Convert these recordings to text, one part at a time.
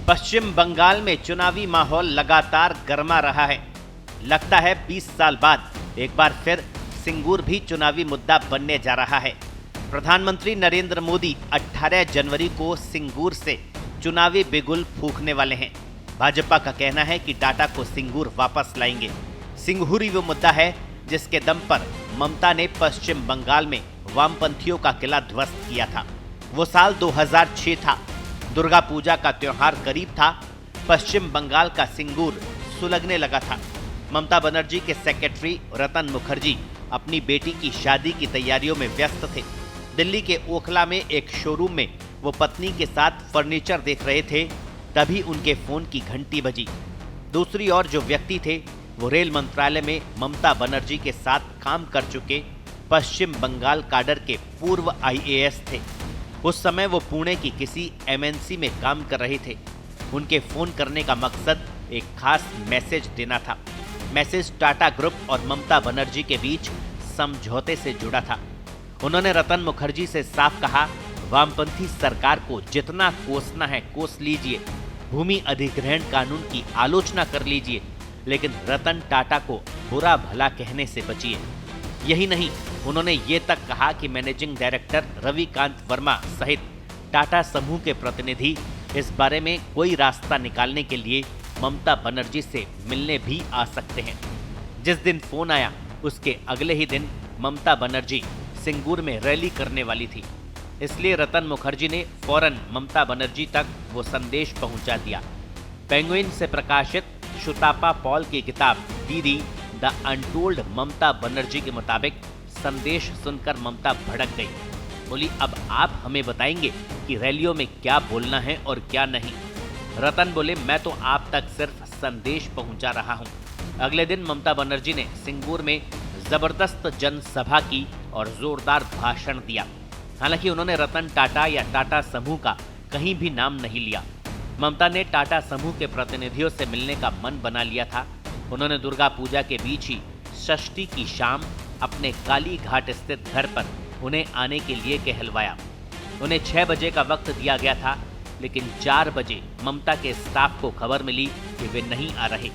पश्चिम बंगाल में चुनावी माहौल लगातार गर्मा रहा है। लगता है 20 साल बाद एक बार फिर सिंगूर भी चुनावी मुद्दा बनने जा रहा है। प्रधानमंत्री नरेंद्र मोदी 18 जनवरी को सिंगूर से चुनावी बिगुल फूंकने वाले हैं। भाजपा का कहना है कि टाटा को सिंगूर वापस लाएंगे। सिंगूर ही वो मुद्दा है जिसके दम पर ममता ने पश्चिम बंगाल में वामपंथियों का किला ध्वस्त किया था। वो साल 2006 था। दुर्गा पूजा का त्योहार करीब था। पश्चिम बंगाल का सिंगूर सुलगने लगा था। ममता बनर्जी के सेक्रेटरी रतन मुखर्जी अपनी बेटी की शादी की तैयारियों में व्यस्त थे। दिल्ली के ओखला में एक शोरूम में वो पत्नी के साथ फर्नीचर देख रहे थे, तभी उनके फोन की घंटी बजी। दूसरी ओर जो व्यक्ति थे वो रेल मंत्रालय में ममता बनर्जी के साथ काम कर चुके पश्चिम बंगाल काडर के पूर्व IAS थे। उस समय वो पुणे की किसी MNC में काम कर रहे थे। उनके फोन करने का मकसद एक खास मैसेज देना था। मैसेज टाटा ग्रुप और ममता बनर्जी के बीच समझौते से जुड़ा था। उन्होंने रतन मुखर्जी से साफ कहा, वामपंथी सरकार को जितना कोसना है कोस लीजिए, भूमि अधिग्रहण कानून की आलोचना कर लीजिए, लेकिन रतन टाटा को बुरा भला कहने से बचिए। यही नहीं, उन्होंने ये तक कहा कि मैनेजिंग डायरेक्टर रविकांत वर्मा सहित टाटा समूह के प्रतिनिधि इस बारे में कोई रास्ता निकालने के लिए ममता बनर्जी से मिलने भी आ सकते हैं। जिस दिन फोन आया उसके अगले ही दिन ममता बनर्जी सिंगूर में रैली करने वाली थी। इसलिए रतन मुखर्जी ने फौरन ममता बनर्जी तक वो संदेश पहुंचा दिया। पेंगुइन से प्रकाशित शुतापा पॉल की किताब दीदी द अनटोल्ड ममता बनर्जी के मुताबिक संदेश सुनकर ममता भड़क गई। बोली, अब आप हमें बताएंगे कि रैलियों में क्या बोलना है और क्या नहीं। रतन बोले, मैं तो आप तक सिर्फ संदेश पहुंचा रहा हूं। अगले दिन ममता बनर्जी ने सिंगूर में जबरदस्त जनसभा की और जोरदार भाषण दिया। हालांकि उन्होंने रतन टाटा या टाटा समूह का कहीं भी नाम नहीं लिया। ममता ने टाटा समूह के प्रतिनिधियों से मिलने का मन बना लिया था। उन्होंने दुर्गा पूजा के बीच ही षष्ठी की शाम अपने काली घाट स्थित घर पर उन्हें आने के लिए कहलवाया। उन्हें 6 बजे का वक्त दिया गया था, लेकिन 4 बजे ममता के स्टाफ को खबर मिली कि वे नहीं आ रहे।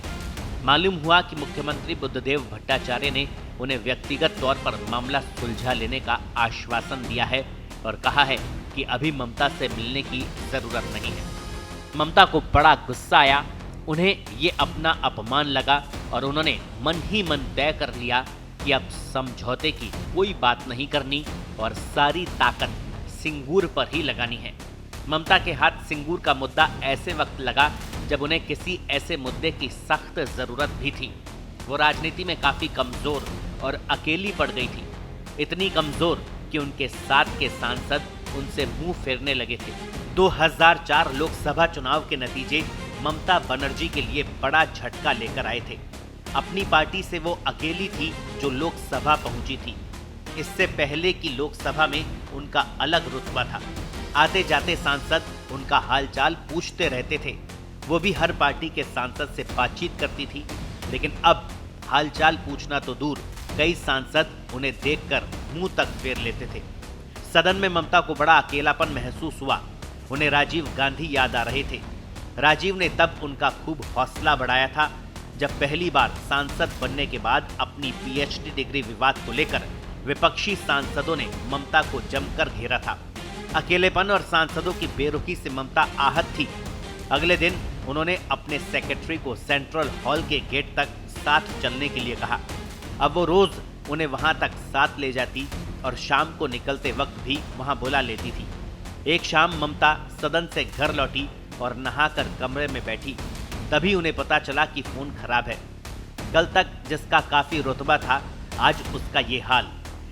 मालूम हुआ कि मुख्यमंत्री बुद्धदेव भट्टाचार्य ने उन्हें व्यक्तिगत तौर पर मामला सुलझा लेने का आश्वासन दिया है और कहा है कि अभी ममता से मिलने की जरूरत नहीं है। ममता को बड़ा गुस्सा आया। उन्हें ये अपना अपमान लगा और उन्होंने मन ही मन तय कर लिया कि अब समझौते की कोई बात नहीं करनी और सारी ताकत सिंगूर पर ही लगानी है। ममता के हाथ सिंगूर का मुद्दा ऐसे वक्त लगा जब उन्हें किसी ऐसे मुद्दे की सख्त जरूरत भी थी। वो राजनीति में काफी कमजोर और अकेली पड़ गई थी। इतनी कमजोर कि उनके साथ के सांसद उनसे मुंह फेरने लगे थे। 2004 लोकसभा चुनाव के नतीजे ममता बनर्जी के लिए बड़ा झटका लेकर आए थे। अपनी पार्टी से वो अकेली थी जो लोकसभा पहुंची थी। इससे पहले की लोकसभा में उनका अलग रुतबा था। आते जाते सांसद उनका हालचाल पूछते रहते थे। वो भी हर पार्टी के सांसद से बातचीत करती थी, लेकिन अब हालचाल पूछना तो दूर, कई सांसद उन्हें देखकर मुंह तक फेर लेते थे। सदन में ममता को बड़ा अकेलापन महसूस हुआ। उन्हें राजीव गांधी याद आ रहे थे। राजीव ने तब उनका खूब हौसला बढ़ाया था जब पहली बार सांसद बनने के बाद अपनी PhD डिग्री विवाद को लेकर विपक्षी सांसदों ने ममता को जमकर घेरा था। अकेलेपन और सांसदों की बेरुखी से ममता आहत थी। अगले दिन उन्होंने अपने सेक्रेटरी को सेंट्रल हॉल के गेट तक साथ चलने के लिए कहा। अब वो रोज उन्हें वहां तक साथ ले जाती और शाम को निकलते वक्त भी वहां बुला लेती थी। एक शाम ममता सदन से घर लौटी और नहाकर कमरे में बैठी, तभी उन्हें पता चला कि फोन खराब है। कल तक जिसका काफी रुतबा था, आज उसका ये हाल।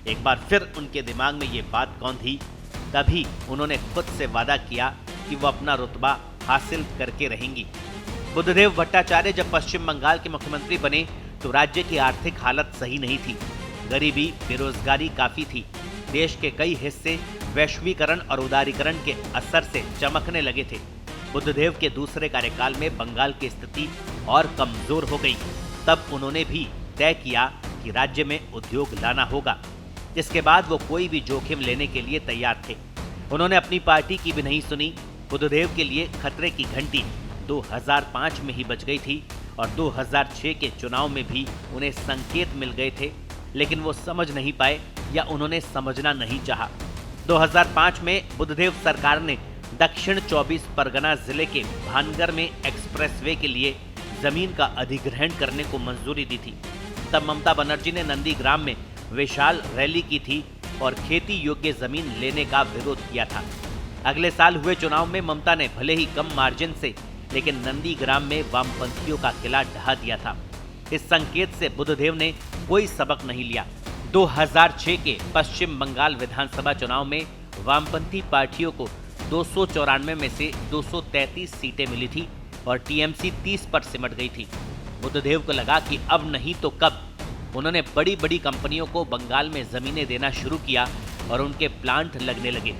एक बार फिर उनके दिमाग में ये बात कौन थी। तभी उन्होंने खुद से वादा किया कि वो अपना रुतबा हासिल करके रहेंगी। बुद्धदेव भट्टाचार्य जब पश्चिम बंगाल के मुख्यमंत्री बने तो राज्य की आर्थिक हालत सही नहीं थी। गरीबी, बेरोजगारी काफी थी। देश के कई हिस्से वैश्वीकरण और उदारीकरण के असर से चमकने लगे थे। बुद्धदेव के दूसरे कार्यकाल में बंगाल की स्थिति और कमजोर हो गई। तब उन्होंने भी तय किया कि राज्य में उद्योग लाना होगा। इसके बाद वो कोई भी जोखिम लेने के लिए तैयार थे। उन्होंने अपनी पार्टी की भी नहीं सुनी। बुद्धदेव के लिए खतरे की घंटी 2005 में ही बच गई थी और 2006 के चुनाव में भी उन्हें संकेत मिल गए थे, लेकिन वो समझ नहीं पाए या उन्होंने समझना नहीं चाहा। 2005 में बुद्धदेव सरकार ने दक्षिण 24 परगना जिले के भानगर में एक्सप्रेसवे के लिए जमीन का अधिग्रहण करने को मंजूरी दी थी। तब ममता बनर्जी ने नंदीग्राम में विशाल रैली की थी और खेती योग्य जमीन लेने का विरोध किया था। अगले साल हुए चुनाव में ममता ने भले ही कम मार्जिन से, लेकिन नंदीग्राम में वामपंथियों का किला ढहा दिया था। इस संकेत से बुद्धदेव ने कोई सबक नहीं लिया। 2006 के पश्चिम बंगाल विधानसभा चुनाव में वामपंथी पार्टियों को 294 में से 233 सीटें मिली थी और टीएमसी 30 पर सिमट गई थी। बुद्धदेव को लगा कि अब नहीं तो कब। उन्होंने बड़ी बड़ी कंपनियों को बंगाल में जमीनें देना शुरू किया और उनके प्लांट लगने लगे।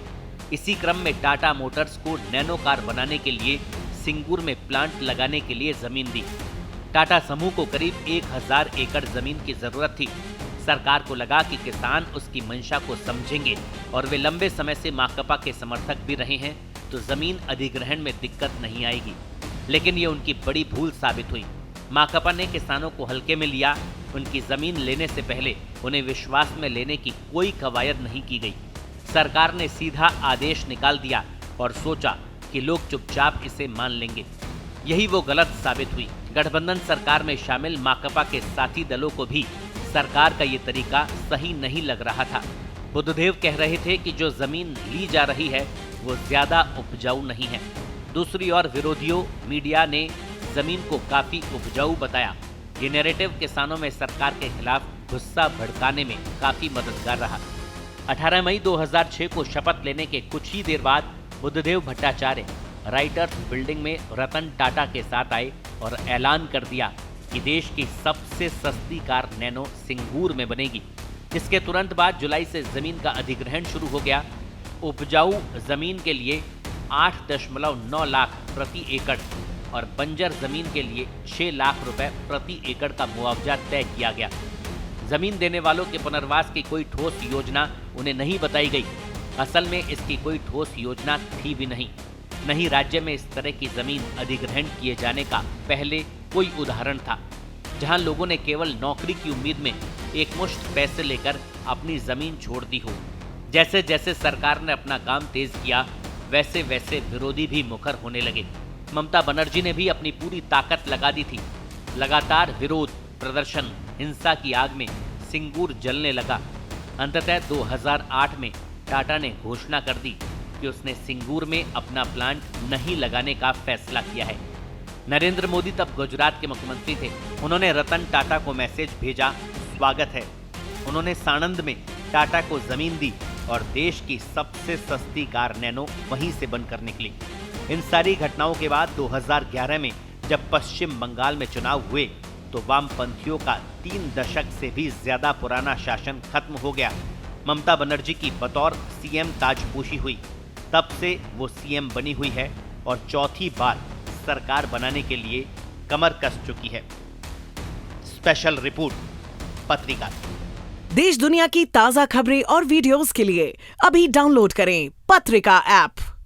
इसी क्रम में टाटा मोटर्स को नैनो कार बनाने के लिए सिंगूर में प्लांट लगाने के लिए जमीन दी। टाटा समूह को करीब 1000 एकड़ जमीन की जरूरत थी। सरकार को लगा कि किसान उसकी मंशा को समझेंगे और वे लंबे समय से माकपा के समर्थक भी रहे हैं, तो जमीन अधिग्रहण में दिक्कत नहीं आएगी। लेकिन ये उनकी बड़ी भूल साबित हुई। माकपा ने किसानों को हल्के में लिया। उनकी जमीन लेने से पहले उन्हें विश्वास में लेने की कोई कवायद नहीं की गई। सरकार ने सीधा आदेश निकाल दिया और सोचा कि लोग चुपचाप इसे मान लेंगे। यही वो गलत साबित हुई। गठबंधन सरकार में शामिल माकपा के साथी दलों को भी सरकार का ये तरीका सही नहीं लग रहा था। बुद्धदेव कह रहे थे कि जो जमीन ली जा रही है वो ज्यादा उपजाऊ नहीं है। दूसरी ओर विरोधियों मीडिया ने जमीन को काफी उपजाऊ बताया। ये नैरेटिव किसानों में सरकार के खिलाफ गुस्सा भड़काने में काफी मददगार रहा। 18 मई 2006 को शपथ लेने के कुछ ही देर बाद बुद्धदेव भट्टाचार्य राइटर्स बिल्डिंग में रतन टाटा के साथ आए और ऐलान कर दिया कि देश की सबसे सस्ती कार नैनो सिंगूर में बनेगी। इसके तुरंत बाद जुलाई से जमीन का अधिग्रहण शुरू हो गया। उपजाऊ जमीन के लिए 8.9 लाख प्रति एकड़ और बंजर जमीन के लिए 6 लाख रुपए प्रति एकड़ का मुआवजा तय किया गया। जमीन देने वालों के पुनर्वास की कोई ठोस योजना उन्हें नहीं बताई गई। असल में इसकी कोई ठोस योजना थी भी नहीं राज्य में इस तरह की जमीन अधिग्रहण किए जाने का पहले कोई उदाहरण था, जहां लोगों ने केवल नौकरी की उम्मीद में एकमुश्त पैसे लेकर अपनी जमीन छोड़ दी हो। जैसे जैसे सरकार ने अपना काम तेज किया, वैसे वैसे विरोधी भी मुखर होने लगे। ममता बनर्जी ने भी अपनी पूरी ताकत लगा दी थी। लगातार विरोध प्रदर्शन हिंसा की आग में सिंगूर जलने लगा। अंततः 2008 में टाटा ने घोषणा कर दी कि उसने सिंगूर में अपना प्लांट नहीं लगाने का फैसला किया है। नरेंद्र मोदी तब गुजरात के मुख्यमंत्री थे। उन्होंने रतन टाटा को मैसेज भेजा, स्वागत है। उन्होंने साणंद में टाटा को जमीन दी और देश की सबसे सस्ती कार नैनो वहीं से बनकर निकली। इन सारी घटनाओं के बाद 2011 में जब पश्चिम बंगाल में चुनाव हुए तो वामपंथियों का 3 दशक से भी ज्यादा पुराना शासन खत्म हो गया। ममता बनर्जी की बतौर सीएम ताजपोशी हुई। तब से वो सीएम बनी हुई है और चौथी बार सरकार बनाने के लिए कमर कस चुकी है। स्पेशल रिपोर्ट पत्रिका। देश दुनिया की ताजा खबरें और वीडियोस के लिए अभी डाउनलोड करें पत्रिका ऐप।